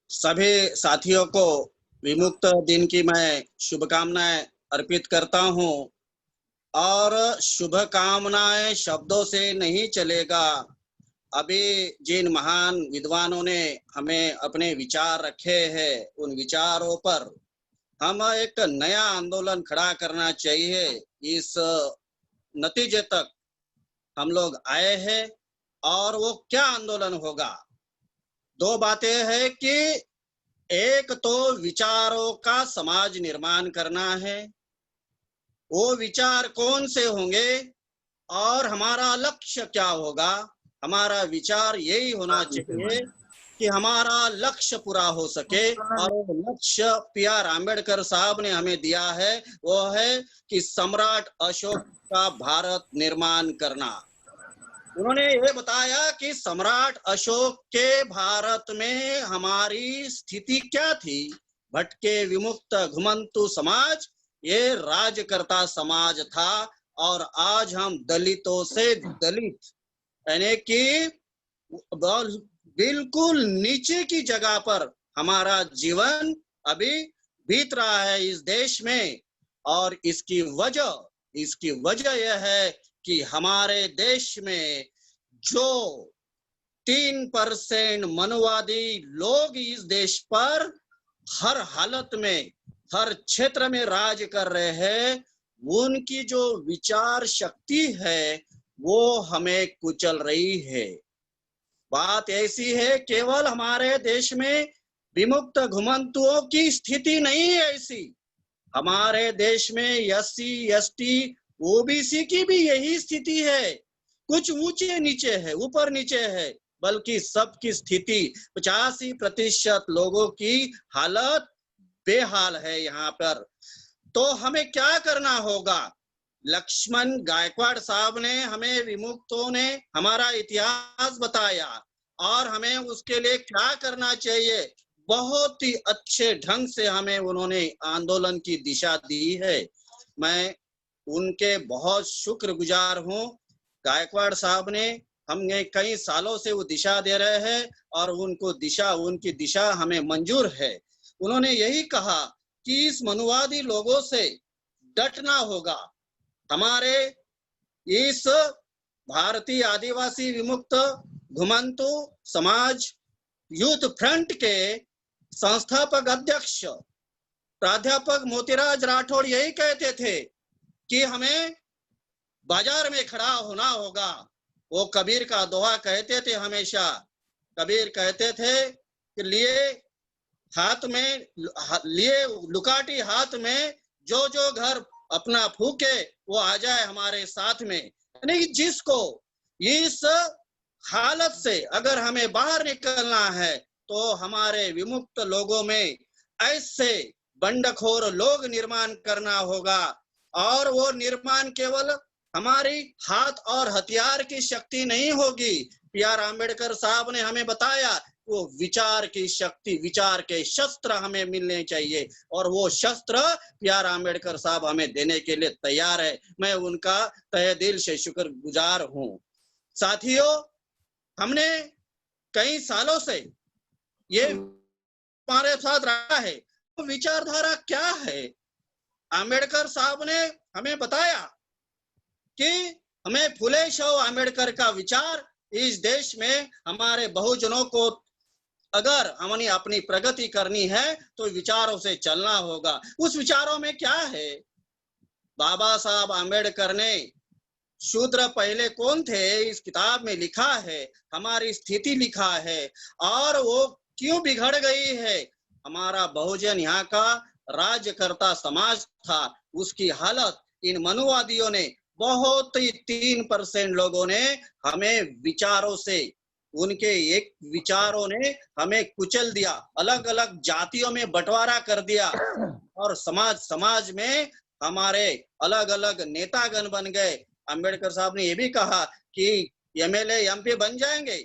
सभी साथियों को विमुक्त दिन की मैं शुभकामनाएं अर्पित करता हूं। और शुभकामनाएं शब्दों से नहीं चलेगा। अभी जिन महान विद्वानों ने हमें अपने विचार रखे हैं, उन विचारों पर हम एक नया आंदोलन खड़ा करना चाहिए। इस नतीजे तक हम लोग आए हैं। और वो क्या आंदोलन होगा? दो बातें हैं कि एक तो विचारों का समाज निर्माण करना है। वो विचार कौन से होंगे और हमारा लक्ष्य क्या होगा? हमारा विचार यही होना चाहिए कि हमारा लक्ष्य पूरा हो सके। और वो लक्ष्य पी.आर. आम्बेडकर साहब ने हमें दिया है, वो है कि सम्राट अशोक का भारत निर्माण करना। उन्होंने ये बताया कि सम्राट अशोक के भारत में हमारी स्थिति क्या थी। भटके विमुक्त घुमंतु समाज ये राजकर्ता समाज था। और आज हम दलितों से दलित, यानी कि बिल्कुल नीचे की जगह पर हमारा जीवन अभी बीत रहा है इस देश में। और इसकी वजह यह है कि हमारे देश में जो 3% मनुवादी लोग इस देश पर हर हालत में, हर क्षेत्र में राज कर रहे हैं, उनकी जो विचार शक्ति है वो हमें कुचल रही है। बात ऐसी है, केवल हमारे देश में विमुक्त घुमंतुओं की स्थिति नहीं है ऐसी। हमारे देश में एससी, एसटी, ओबीसी की भी यही स्थिति है। कुछ ऊंचे नीचे है, ऊपर नीचे है, बल्कि सबकी स्थिति 85% लोगों की हालत बेहाल है यहाँ पर। तो हमें क्या करना होगा? लक्ष्मण गायकवाड़ साहब ने हमें, विमुक्तों ने हमारा इतिहास बताया और हमें उसके लिए क्या करना चाहिए, बहुत ही अच्छे ढंग से हमें उन्होंने आंदोलन की दिशा दी है। मैं उनके बहुत शुक्रगुजार हूँ। गायकवाड़ साहब ने हमें कई सालों से वो दिशा दे रहे हैं और उनकी दिशा हमें मंजूर है। उन्होंने यही कहा कि इस मनुवादी लोगों से डटना होगा। हमारे इस भारतीय आदिवासी विमुक्त घुमंतु समाज यूथ फ्रंट के संस्थापक अध्यक्ष प्राध्यापक मोतीराज राठौड़ यही कहते थे कि हमें बाजार में खड़ा होना होगा। वो कबीर का दोहा कहते थे हमेशा। कबीर कहते थे कि लिए लुकाटी हाथ में, जो जो घर अपना फूके वो आ जाए हमारे साथ में। यानी जिसको इस हालत से अगर हमें बाहर निकलना है तो हमारे विमुक्त लोगों में ऐसे बंडखोर लोग निर्माण करना होगा। और वो निर्माण केवल हमारी हाथ और हथियार की शक्ति नहीं होगी। पी.आर. आम्बेडकर साहब ने हमें बताया वो विचार की शक्ति, विचार के शस्त्र हमें मिलने चाहिए। और वो शस्त्र पी.आर. आम्बेडकर साहब हमें देने के लिए तैयार है। मैं उनका तहे दिल से शुक्रगुजार हूँ। साथियों, हमने कई सालों से ये हमारे साथ रहा है। तो विचारधारा क्या है? आम्बेडकर साहब ने हमें बताया कि हमें फुले शाह आम्बेडकर का विचार, इस देश में हमारे बहुजनों को अगर हमने अपनी प्रगति करनी है तो विचारों से चलना होगा। उस विचारों में क्या है? बाबा साहब आम्बेडकर ने शूद्र पहले कौन थे इस किताब में लिखा है, हमारी स्थिति लिखा है और वो क्यों बिगड़ गई है। हमारा बहुजन यहाँ का राज्यकर्ता समाज था, उसकी हालत इन मनुवादियों ने, बहुत ही 3% लोगों ने हमें विचारों से, उनके एक विचारों ने हमें कुचल दिया, अलग अलग जातियों में बंटवारा कर दिया और समाज में हमारे अलग अलग नेतागण बन गए। अंबेडकर साहब ने यह भी कहा कि एमएलए, एमपी बन जाएंगे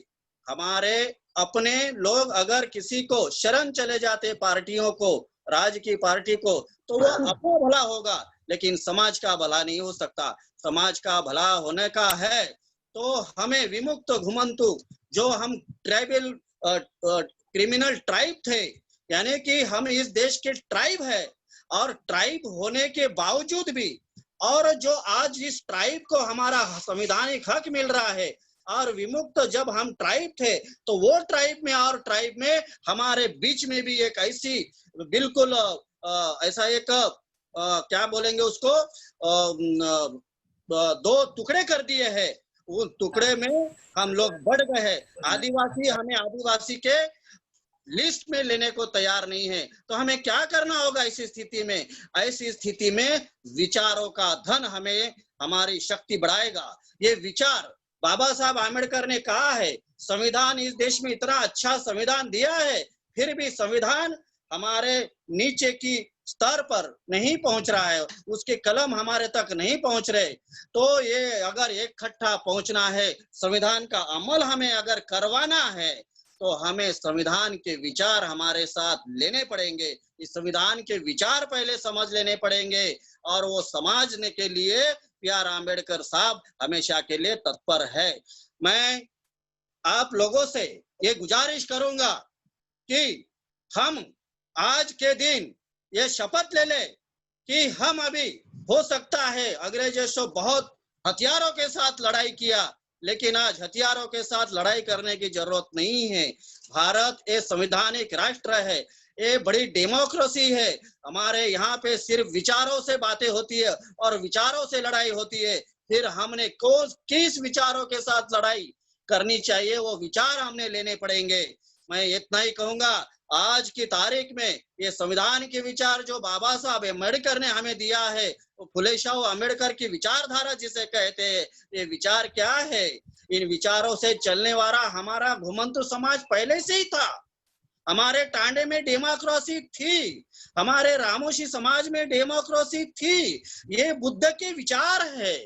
हमारे अपने लोग, अगर किसी को शरण चले जाते पार्टियों को, राज्य की पार्टी को, तो वो अपना भला होगा, लेकिन समाज का भला नहीं हो सकता। समाज का भला होने का है तो हमें विमुक्त घुमंतु, जो हम ट्राइबल क्रिमिनल ट्राइब थे, यानी कि हम इस देश के ट्राइब है, और ट्राइब होने के बावजूद भी, और जो आज इस ट्राइब को हमारा संवैधानिक हक मिल रहा है, और विमुक्त जब हम ट्राइब थे तो वो ट्राइब में और ट्राइब में हमारे बीच में भी एक ऐसी बिल्कुल ऐसा एक क्या बोलेंगे उसको, दो टुकड़े कर दिए हैं। उन टुकड़े में हम लोग बढ़ गए हैं। आदिवासी हमें आदिवासी के लिस्ट में लेने को तैयार नहीं है, तो हमें क्या करना होगा ऐसी स्थिति में? ऐसी स्थिति में विचारों का धन हमें हमारी शक्ति बढ़ाएगा। ये विचार बाबा साहब आम्बेडकर ने कहा है, संविधान इस देश में इतना अच्छा संविधान दिया है, फिर भी संविधान हमारे नीचे की स्तर पर नहीं पहुंच रहा है, उसके कलम हमारे तक नहीं पहुंच रहे। तो ये अगर इकट्ठा पहुंचना है, संविधान का अमल हमें अगर करवाना है, तो हमें संविधान के विचार हमारे साथ लेने पड़ेंगे। इस संविधान के विचार पहले समझ लेने पड़ेंगे, और वो समझने के लिए पी.आर. आम्बेडकर साहब हमेशा के लिए तत्पर है। मैं आप लोगों से ये गुजारिश करूंगा कि हम आज के दिन ये शपथ ले ले कि हम अभी, हो सकता है अंग्रेजों से बहुत हथियारों के साथ लड़ाई किया, लेकिन आज हथियारों के साथ लड़ाई करने की जरूरत नहीं है। भारत एक संवैधानिक राष्ट्र है, ये बड़ी डेमोक्रेसी है। हमारे यहाँ पे सिर्फ विचारों से बातें होती है और विचारों से लड़ाई होती है। फिर हमने किस विचारों के साथ लड़ाई करनी चाहिए, वो विचार हमने लेने पड़ेंगे। मैं इतना ही कहूंगा, आज की तारीख में ये संविधान के विचार जो बाबा साहब अम्बेडकर ने हमें दिया है, वो फुले शाह अम्बेडकर की विचारधारा जिसे कहते हैं, ये विचार क्या है? इन विचारों से चलने वाला हमारा घुमंतु समाज पहले से ही था। हमारे टांडे में डेमोक्रेसी थी, हमारे रामोशी समाज में डेमोक्रेसी थी। ये बुद्ध के विचार है।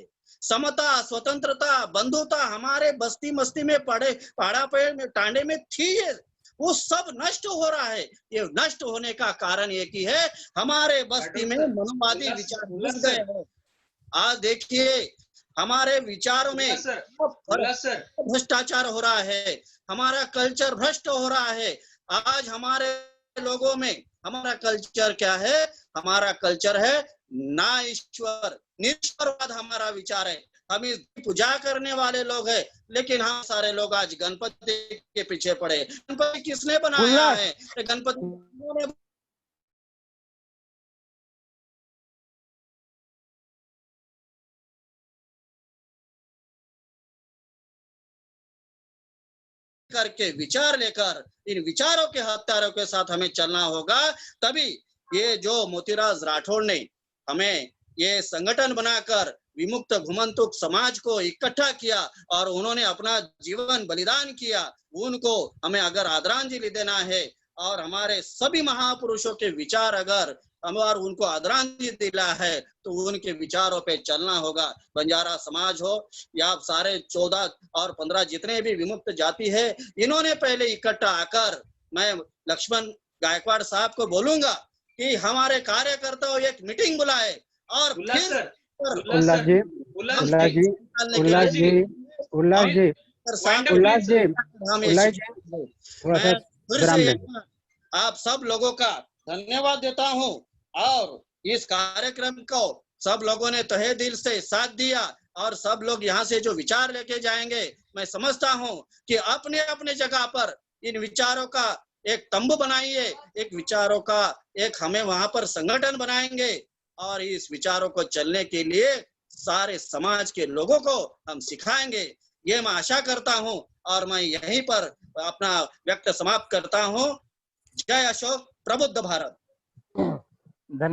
समता, स्वतंत्रता, बंधुता हमारे बस्ती मस्ती में पहाड़ा पे में टांडे में थी। ये वो सब नष्ट हो रहा है। ये नष्ट होने का कारण एक ही है, हमारे बस्ती में मनोवादी विचार घुस गए हैं। आज देखिए हमारे विचारों में भ्रष्टाचार हो रहा है, हमारा कल्चर भ्रष्ट हो रहा है। आज हमारे लोगों में हमारा कल्चर क्या है? हमारा कल्चर है ना ईश्वर, निरीश्वरवाद हमारा विचार है। हम इस पूजा करने वाले लोग हैं, लेकिन हम सारे लोग आज गणपति के पीछे पड़े। गणपति किसने बनाया है? गणपति करके विचार लेकर इन विचारों के हत्यारों के साथ हमें चलना होगा। तभी ये जो मोतीराज राठौड़ ने हमें ये संगठन बनाकर विमुक्त घुमंतुक समाज को इकट्ठा किया और उन्होंने अपना जीवन बलिदान किया, उनको हमें अगर आदरांजलि देना है और हमारे सभी महापुरुषों के विचार अगर और उनको आदरांजलि दिला है, तो उनके विचारों पे चलना होगा। बंजारा समाज हो या सारे 14 और 15 जितने भी विमुक्त जाति है, इन्होंने पहले इकट्ठा आकर, मैं लक्ष्मण गायकवाड़ साहब को बोलूंगा कि हमारे कार्यकर्ताओं एक मीटिंग बुलाए और फिर आप सब लोगों का धन्यवाद देता हूं, और इस कार्यक्रम को सब लोगों ने तहे दिल से साथ दिया, और सब लोग यहाँ से जो विचार लेके जाएंगे, मैं समझता हूं कि अपने अपने जगह पर इन विचारों का एक तंबू बनाइए, एक विचारों का एक हमें वहां पर संगठन बनाएंगे, और इस विचारों को चलने के लिए सारे समाज के लोगों को हम सिखाएंगे। ये मैं आशा करता हूं, और मैं यहीं पर अपना व्यक्त समाप्त करता हूं। जय अशोक, प्रबुद्ध भारत। धन्यवाद।